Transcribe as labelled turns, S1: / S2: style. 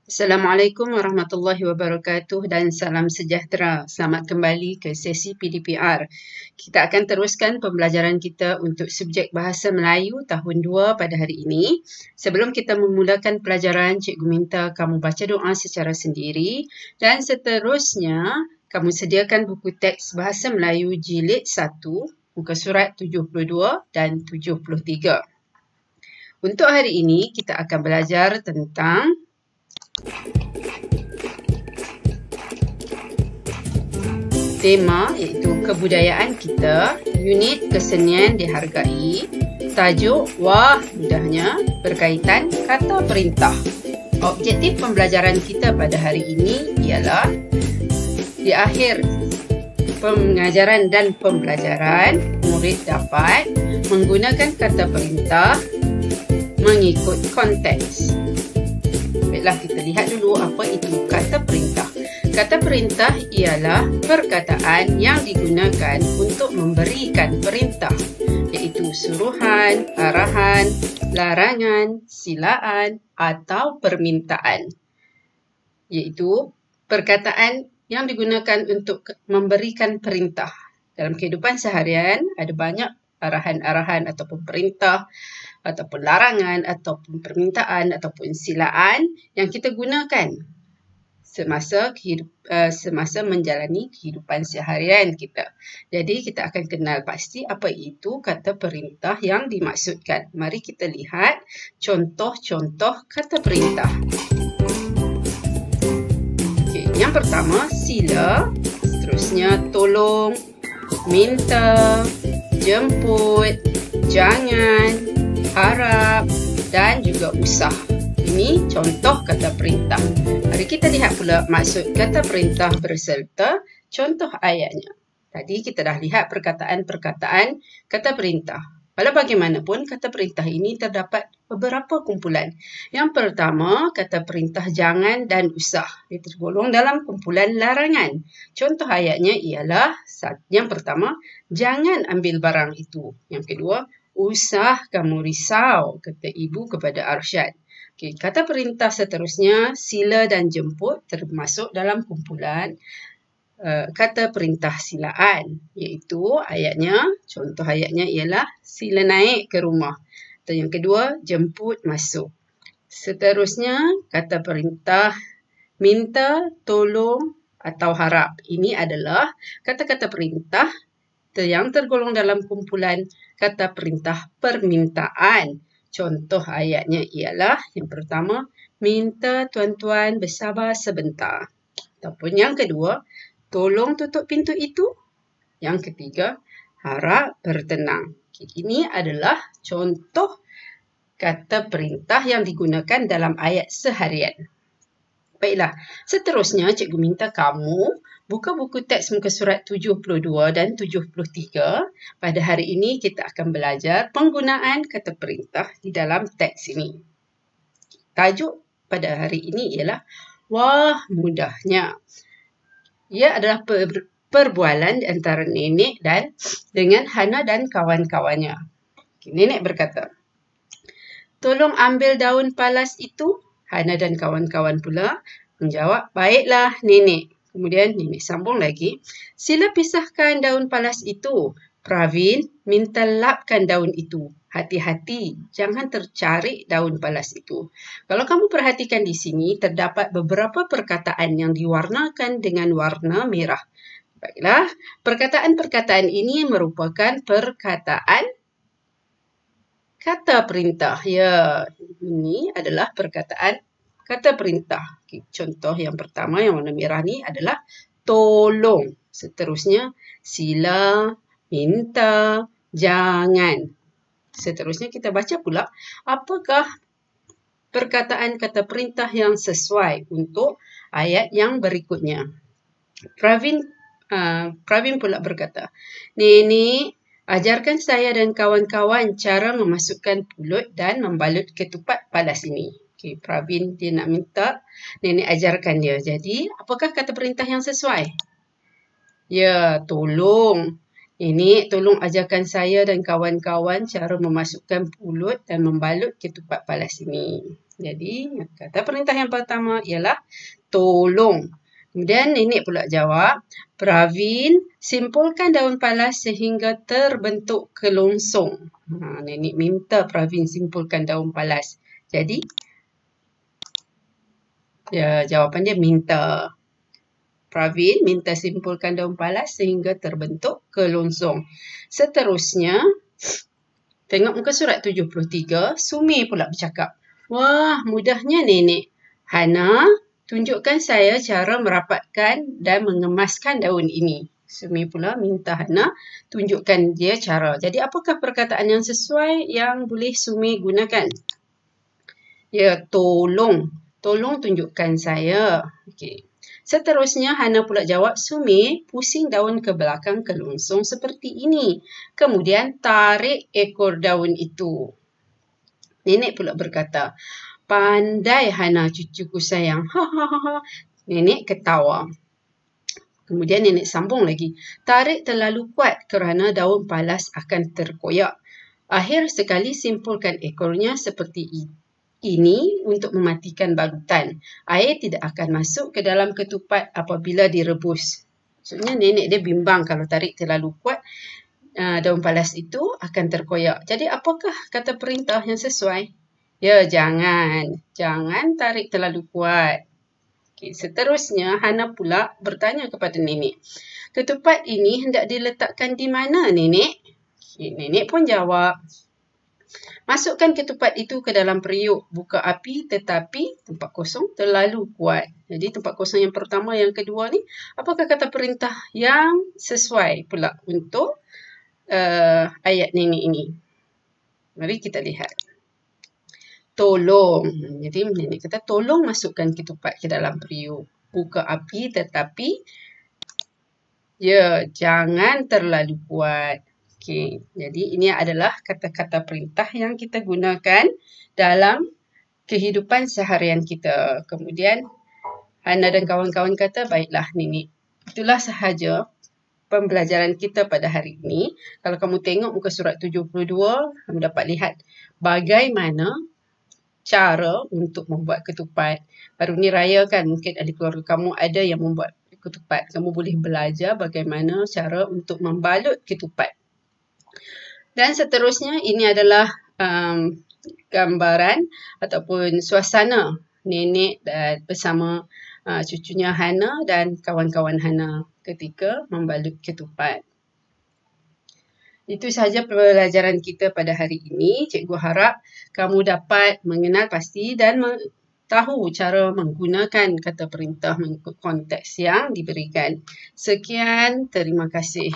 S1: Assalamualaikum warahmatullahi wabarakatuh dan salam sejahtera. Selamat kembali ke sesi PDPR. Kita akan teruskan pembelajaran kita untuk subjek Bahasa Melayu tahun 2 pada hari ini. Sebelum kita memulakan pelajaran, cikgu minta kamu baca doa secara sendiri dan seterusnya kamu sediakan buku teks Bahasa Melayu jilid 1, muka surat 72 dan 73. Untuk hari ini kita akan belajar tentang tema iaitu kebudayaan kita, unit kesenian dihargai, tajuk wah mudahnya berkaitan kata perintah. Objektif pembelajaran kita pada hari ini ialah di akhir pengajaran dan pembelajaran, murid dapat menggunakan kata perintah mengikut konteks. Baiklah, kita lihat dulu apa itu kata perintah. Kata perintah ialah perkataan yang digunakan untuk memberikan perintah, iaitu suruhan, arahan, larangan, silaan atau permintaan. Iaitu perkataan yang digunakan untuk memberikan perintah. Dalam kehidupan seharian ada banyak arahan-arahan ataupun perintah ataupun larangan ataupun permintaan ataupun silaan yang kita gunakan semasa menjalani kehidupan seharian kita. Jadi kita akan kenal pasti apa itu kata perintah yang dimaksudkan. Mari kita lihat contoh-contoh kata perintah. Okey, yang pertama sila, seterusnya tolong, minta, jemput, jangan, harap dan juga usah. Ini contoh kata perintah. Mari kita lihat pula maksud kata perintah berserta contoh ayatnya. Tadi kita dah lihat perkataan-perkataan kata perintah. Walau bagaimanapun, kata perintah ini terdapat beberapa kumpulan. Yang pertama, kata perintah jangan dan usah. Dia tergolong dalam kumpulan larangan. Contoh ayatnya ialah, yang pertama, jangan ambil barang itu. Yang kedua, usah kamu risau, kata ibu kepada Arsyad. Okay, kata perintah seterusnya, sila dan jemput termasuk dalam kumpulan kata perintah silaan. Iaitu ayatnya, contoh ayatnya ialah sila naik ke rumah. Atau yang kedua, jemput masuk. Seterusnya, kata perintah minta, tolong atau harap. Ini adalah kata-kata perintah yang tergolong dalam kumpulan kata perintah permintaan. Contoh ayatnya ialah yang pertama, minta tuan-tuan bersabar sebentar. Ataupun yang kedua, tolong tutup pintu itu. Yang ketiga, harap bertenang. Ini adalah contoh kata perintah yang digunakan dalam ayat seharian. Baiklah, seterusnya cikgu minta kamu buka buku teks muka surat 72 dan 73. Pada hari ini kita akan belajar penggunaan kata perintah di dalam teks ini. Tajuk pada hari ini ialah wah mudahnya. Ia adalah perbualan antara nenek dan dengan Hana dan kawan-kawannya. Nenek berkata, tolong ambil daun palas itu. Hana dan kawan-kawan pula menjawab, baiklah nenek. Kemudian nenek sambung lagi, sila pisahkan daun palas itu. Pravin, minta lapkan daun itu. Hati-hati, jangan tercarik daun palas itu. Kalau kamu perhatikan di sini, terdapat beberapa perkataan yang diwarnakan dengan warna merah. Baiklah, perkataan-perkataan ini merupakan perkataan kata perintah. Ya, ini adalah perkataan kata perintah. Okay, contoh yang pertama yang warna merah ni adalah tolong. Seterusnya sila, minta, jangan. Seterusnya kita baca pula apakah perkataan kata perintah yang sesuai untuk ayat yang berikutnya. Pravin pula berkata, nenek, ajarkan saya dan kawan-kawan cara memasukkan pulut dan membalut ketupat palas ini. Okay, Pravin dia nak minta nenek ajarkan dia. Jadi, apakah kata perintah yang sesuai? Ya, tolong. Nenek, tolong ajarkan saya dan kawan-kawan cara memasukkan pulut dan membalut ketupat palas ini. Jadi, kata perintah yang pertama ialah tolong. Kemudian nenek pula jawab, Pravin, simpulkan daun palas sehingga terbentuk kelongsong. Nenek minta Pravin simpulkan daun palas. Jadi, jawapan dia minta. Pravin minta simpulkan daun palas sehingga terbentuk kelongsong. Seterusnya, tengok muka surat 73, Sumi pula bercakap. Wah, mudahnya nenek. Hana, tunjukkan saya cara merapatkan dan mengemaskan daun ini. Sumi pula minta Hana tunjukkan dia cara. Jadi, apakah perkataan yang sesuai yang boleh Sumi gunakan? Ya, tolong. Tolong tunjukkan saya. Okey. Seterusnya, Hana pula jawab, Sumi, pusing daun ke belakang kelongsong seperti ini. Kemudian, tarik ekor daun itu. Nenek pula berkata, pandai Hana cucuku sayang. Nenek ketawa. Kemudian nenek sambung lagi. Tarik terlalu kuat kerana daun palas akan terkoyak. Akhir sekali simpulkan ekornya seperti ini untuk mematikan balutan. Air tidak akan masuk ke dalam ketupat apabila direbus. Maksudnya nenek dia bimbang kalau tarik terlalu kuat, daun palas itu akan terkoyak. Jadi apakah kata perintah yang sesuai? Ya, jangan. Jangan tarik terlalu kuat. Okay, seterusnya, Hana pula bertanya kepada nenek. Ketupat ini hendak diletakkan di mana, nenek? Okay, nenek pun jawab. Masukkan ketupat itu ke dalam periuk. Buka api tetapi tempat kosong terlalu kuat. Jadi tempat kosong yang pertama, yang kedua ni, apakah kata perintah yang sesuai pula untuk ayat nenek ini? Mari kita lihat. Tolong. Jadi nenek kata tolong masukkan ketupat ke dalam periuk. Buka api tetapi jangan terlalu kuat. Okey. Jadi ini adalah kata-kata perintah yang kita gunakan dalam kehidupan seharian kita. Kemudian Hana dan kawan-kawan kata, baiklah nenek. Itulah sahaja pembelajaran kita pada hari ini. Kalau kamu tengok muka surat 72, kamu dapat lihat bagaimana cara untuk membuat ketupat. Baru ni raya kan, mungkin ahli keluarga kamu ada yang membuat ketupat. Kamu boleh belajar bagaimana cara untuk membalut ketupat. Dan seterusnya, ini adalah gambaran ataupun suasana nenek dan bersama cucunya Hana dan kawan-kawan Hana ketika membalut ketupat. Itu sahaja pembelajaran kita pada hari ini. Cikgu harap kamu dapat mengenal pasti dan tahu cara menggunakan kata perintah mengikut konteks yang diberikan. Sekian, terima kasih.